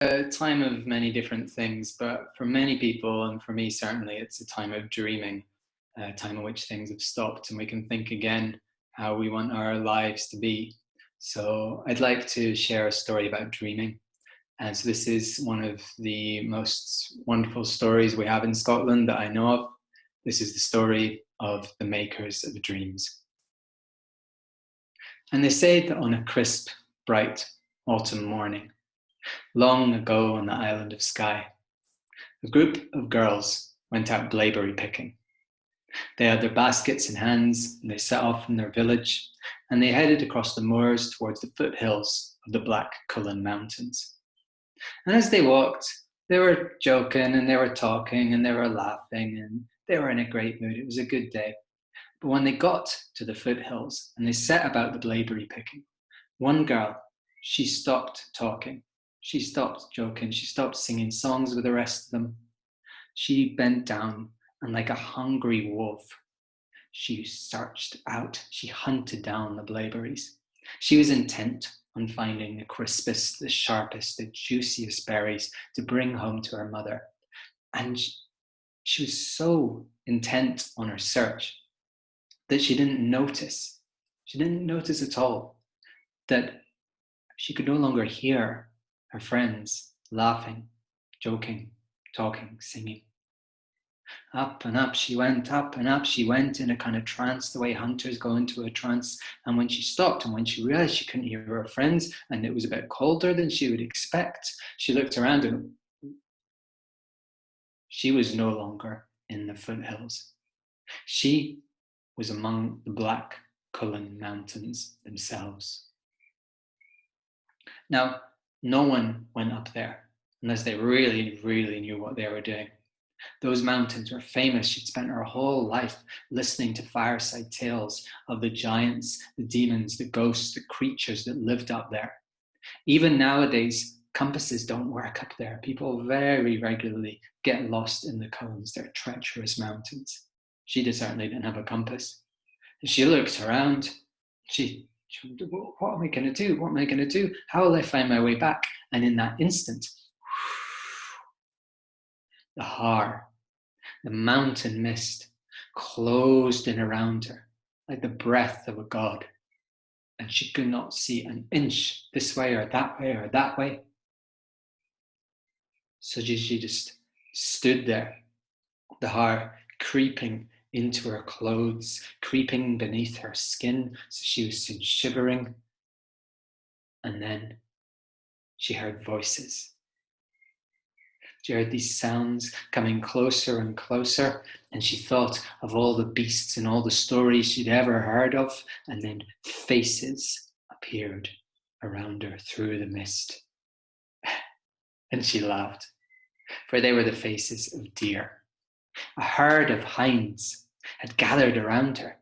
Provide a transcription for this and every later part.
A time of many different things, but for many people, and for me certainly, it's a time of dreaming, a time in which things have stopped and we can think again how we want our lives to be. So I'd like to share a story about dreaming. And so this is one of the most wonderful stories we have in Scotland that I know of. This is the story of the makers of dreams. And they say that on a crisp, bright autumn morning, long ago on the island of Skye, a group of girls went out blaeberry picking. They had their baskets in hands, and they set off from their village, and they headed across the moors towards the foothills of the Black Cullen Mountains. And as they walked, they were joking, and they were talking, and they were laughing, and they were in a great mood. It was a good day. But when they got to the foothills, and they set about the blaeberry picking, one girl, she stopped talking. She stopped joking. She stopped singing songs with the rest of them. She bent down and, like a hungry wolf, she searched out. She hunted down the blaeberries. She was intent on finding the crispest, the sharpest, the juiciest berries to bring home to her mother. And she was so intent on her search that she didn't notice. She didn't notice at all that she could no longer hear her friends laughing, joking, talking, singing. Up and up she went, up and up she went in a kind of trance, the way hunters go into a trance. And when she stopped and when she realized she couldn't hear her friends and it was a bit colder than she would expect, she looked around and she was no longer in the foothills. She was among the Black Cullen Mountains themselves. Now, no one went up there unless they really, really knew what they were doing. Those mountains were famous. She'd spent her whole life listening to fireside tales of the giants, the demons, the ghosts, the creatures that lived up there. Even nowadays, compasses don't work up there. People very regularly get lost in the Cullens. They're treacherous mountains. She certainly didn't have a compass. And she looked around. What am I going to do? What am I going to do? How will I find my way back? And in that instant, the Har, the mountain mist, closed in around her like the breath of a god. And she could not see an inch this way or that way or that way. So she just stood there, the Har creeping into her clothes, creeping beneath her skin, so she was soon shivering. And then she heard voices. She heard these sounds coming closer and closer, and she thought of all the beasts and all the stories she'd ever heard of, and then faces appeared around her through the mist. And she laughed, for they were the faces of deer. A herd of hinds had gathered around her,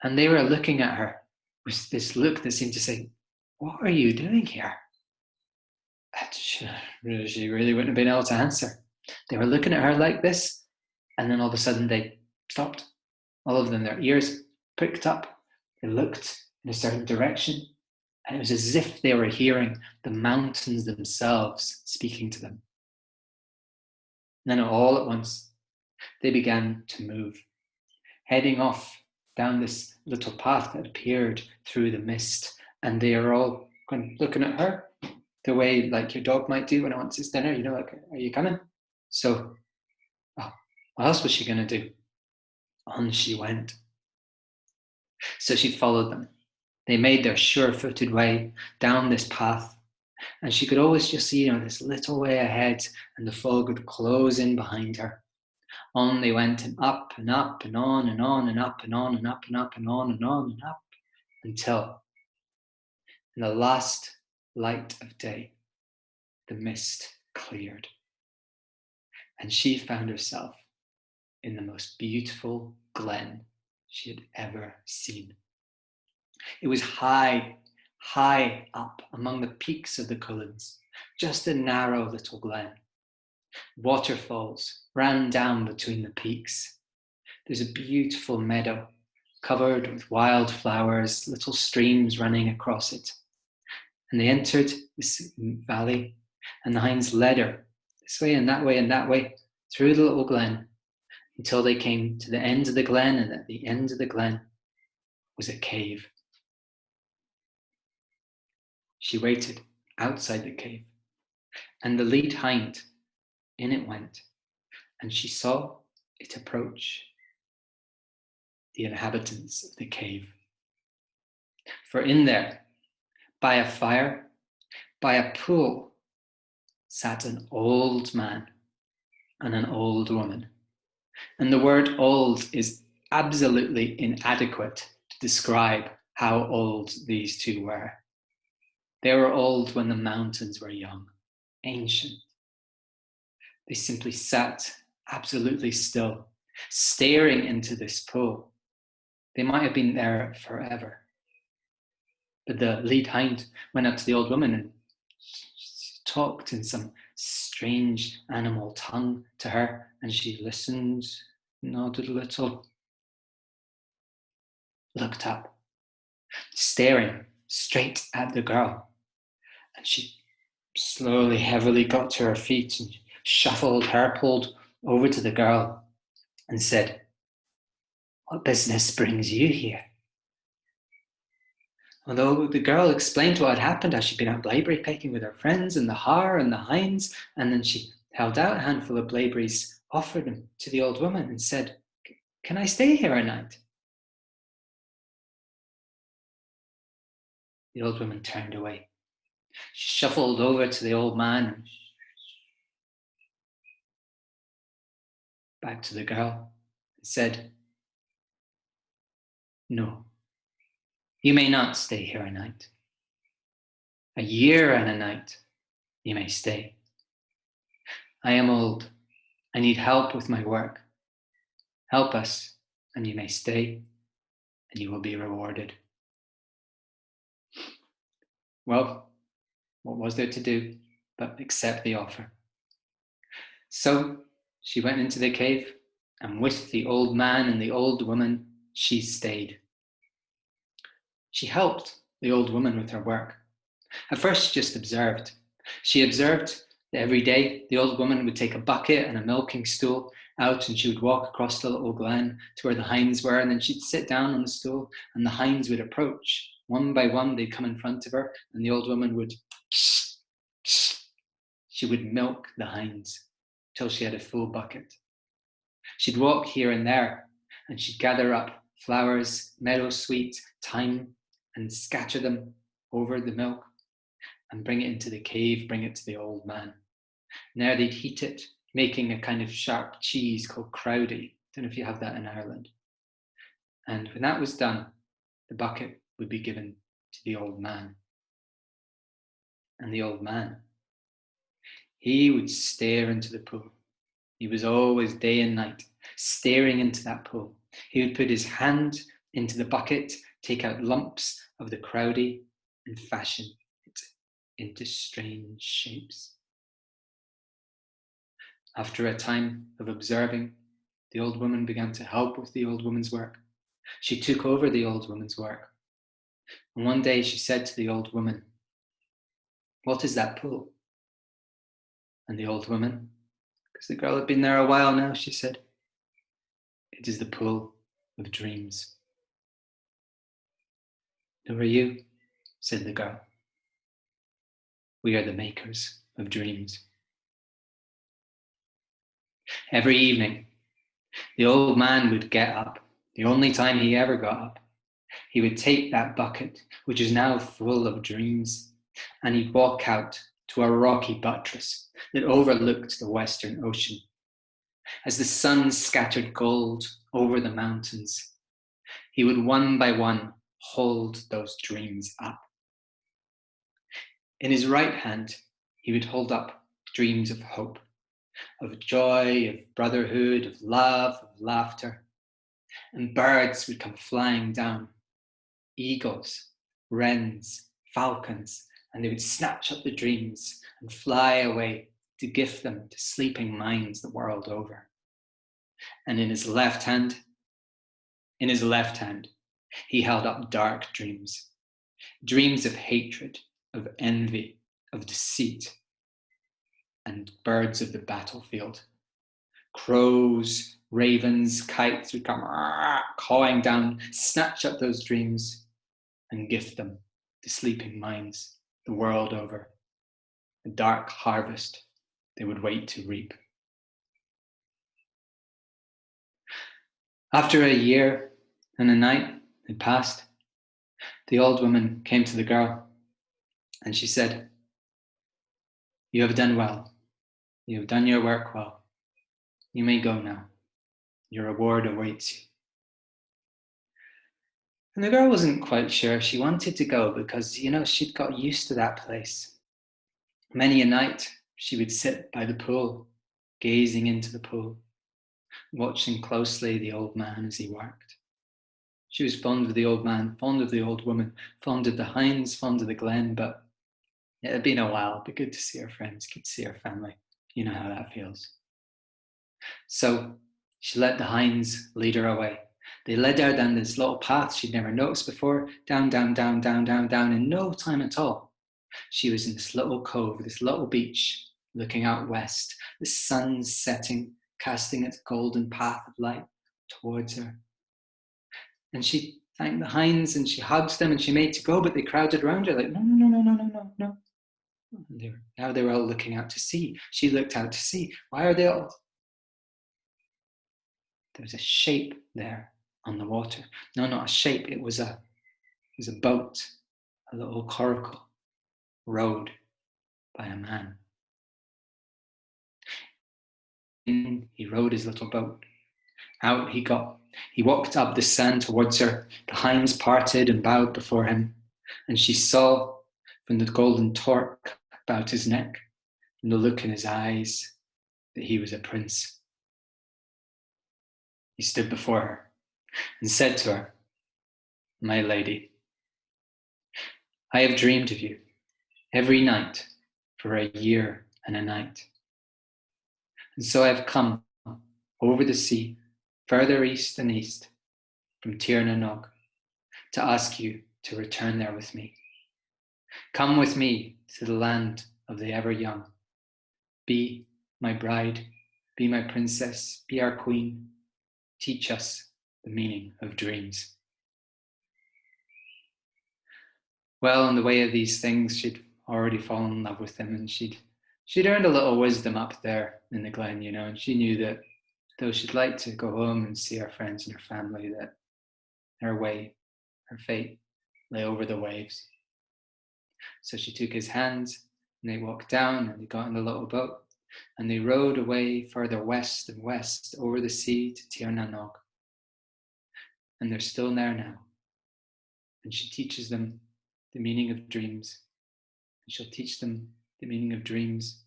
and they were looking at her with this look that seemed to say, "What are you doing here?" She really wouldn't have been able to answer. They were looking at her like this, and then all of a sudden they stopped. All of them, their ears pricked up. They looked in a certain direction, and it was as if they were hearing the mountains themselves speaking to them. And then all at once, they began to move, heading off down this little path that appeared through the mist, and they are all looking at her the way like your dog might do when it wants its dinner, like, "Are you coming?" So, what else was she going to do? On she went. So she followed them. They made their sure-footed way down this path, and she could always just see, this little way ahead, and the fog would close in behind her. On they went, and up and up and on and on and up and on and up and up and on and on and up, until in the last light of day, the mist cleared. And she found herself in the most beautiful glen she had ever seen. It was high, high up among the peaks of the Cullens, just a narrow little glen. Waterfalls ran down between the peaks. There's a beautiful meadow covered with wild flowers, little streams running across it. And they entered this valley, And the hinds led her this way and that way and that way through the little glen until they came to the end of the glen, and at the end of the glen was a cave. She waited outside the cave, and the lead hind in it went, and she saw it approach the inhabitants of the cave. For in there, by a fire, by a pool, sat an old man and an old woman. And the word old is absolutely inadequate to describe how old these two were. They were old when the mountains were young, ancient. They simply sat absolutely still, staring into this pool. They might have been there forever. But the lead hind went up to the old woman and talked in some strange animal tongue to her, and she listened, nodded a little, looked up, staring straight at the girl. And she slowly, heavily got to her feet and shuffled, pulled over to the girl and said, "What business brings you here?" Although the girl explained what had happened, how she'd been out blaeberry picking with her friends and the har and the hinds, and then she held out a handful of blaeberries, offered them to the old woman and said, "Can I stay here a night?" The old woman turned away. She shuffled over to the old man and back to the girl and said, "No, you may not stay here a night. A year and a night you may stay. I am old. I need help with my work. Help us, and you may stay, and you will be rewarded." Well, what was there to do but accept the offer? So she went into the cave, and with the old man and the old woman, she stayed. She helped the old woman with her work. At first, she just observed. She observed that every day the old woman would take a bucket and a milking stool out, and she would walk across the little glen to where the hinds were, and then she'd sit down on the stool, and the hinds would approach. One by one, they'd come in front of her, and the old woman would, she would milk the hinds till she had a full bucket. She'd walk here and there, and she'd gather up flowers, meadowsweet, thyme, and scatter them over the milk and bring it into the cave, bring it to the old man. And there they'd heat it, making a kind of sharp cheese called crowdy. Don't know if you have that in Ireland. And when that was done, the bucket would be given to the old man. And the old man, he would stare into the pool. He was always day and night staring into that pool. He would put his hand into the bucket, take out lumps of the crowdy, and fashion it into strange shapes. After a time of observing, the old woman began to help with the old woman's work. She took over the old woman's work. And one day she said to the old woman, "What is that pool?" And the old woman, because the girl had been there a while now, she said, "It is the pool of dreams." "Who are you?" said the girl. "We are the makers of dreams." Every evening, the old man would get up, the only time he ever got up. He would take that bucket, which is now full of dreams, and he'd walk out to a rocky buttress that overlooked the Western Ocean. As the sun scattered gold over the mountains, he would one by one hold those dreams up. In his right hand, he would hold up dreams of hope, of joy, of brotherhood, of love, of laughter. And birds would come flying down, eagles, wrens, falcons, and they would snatch up the dreams and fly away to gift them to sleeping minds the world over. And in his left hand, he held up dark dreams, dreams of hatred, of envy, of deceit, and birds of the battlefield. Crows, ravens, kites would come cawing down, snatch up those dreams and gift them to sleeping minds the world over. A dark harvest they would wait to reap. After a year and a night had passed, the old woman came to the girl and she said, "You have done well. You have done your work well. You may go now. Your reward awaits you." And the girl wasn't quite sure if she wanted to go because, she'd got used to that place. Many a night she would sit by the pool, gazing into the pool, watching closely the old man as he worked. She was fond of the old man, fond of the old woman, fond of the hinds, fond of the glen, but it had been a while. It'd be good to see her friends, good to see her family. You know how that feels. So she let the hinds lead her away. They led her down this little path she'd never noticed before, down, down, down, down, down, down, in no time at all. She was in this little cove, this little beach, looking out west, the sun setting, casting its golden path of light towards her. And she thanked the hinds and she hugged them and she made to go, but they crowded around her like, no, no, no, no, no, no, no. Now they were all looking out to sea. She looked out to sea. Why are they all? There was a shape there on the water. No, not a shape. It was a boat, a little coracle, rowed by a man. In he rowed his little boat. Out he got. He walked up the sand towards her. The hinds parted and bowed before him, and she saw from the golden torque about his neck, from the look in his eyes, that he was a prince. He stood before her and said to her, "My lady, I have dreamed of you every night for a year and a night. And so I have come over the sea, further east and east, from Tir na Nog, to ask you to return there with me. Come with me to the land of the ever young. Be my bride, be my princess, be our queen. Teach us the meaning of dreams." Well, in the way of these things, she'd already fallen in love with him, and she'd earned a little wisdom up there in the glen, and she knew that though she'd like to go home and see her friends and her family, that her way, her fate, lay over the waves. So she took his hand, and they walked down, and they got in the little boat, and they rowed away further west and west over the sea to Tir na Nog. And they're still there now. And she teaches them the meaning of dreams. And she'll teach them the meaning of dreams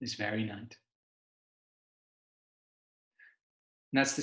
this very night. And that's the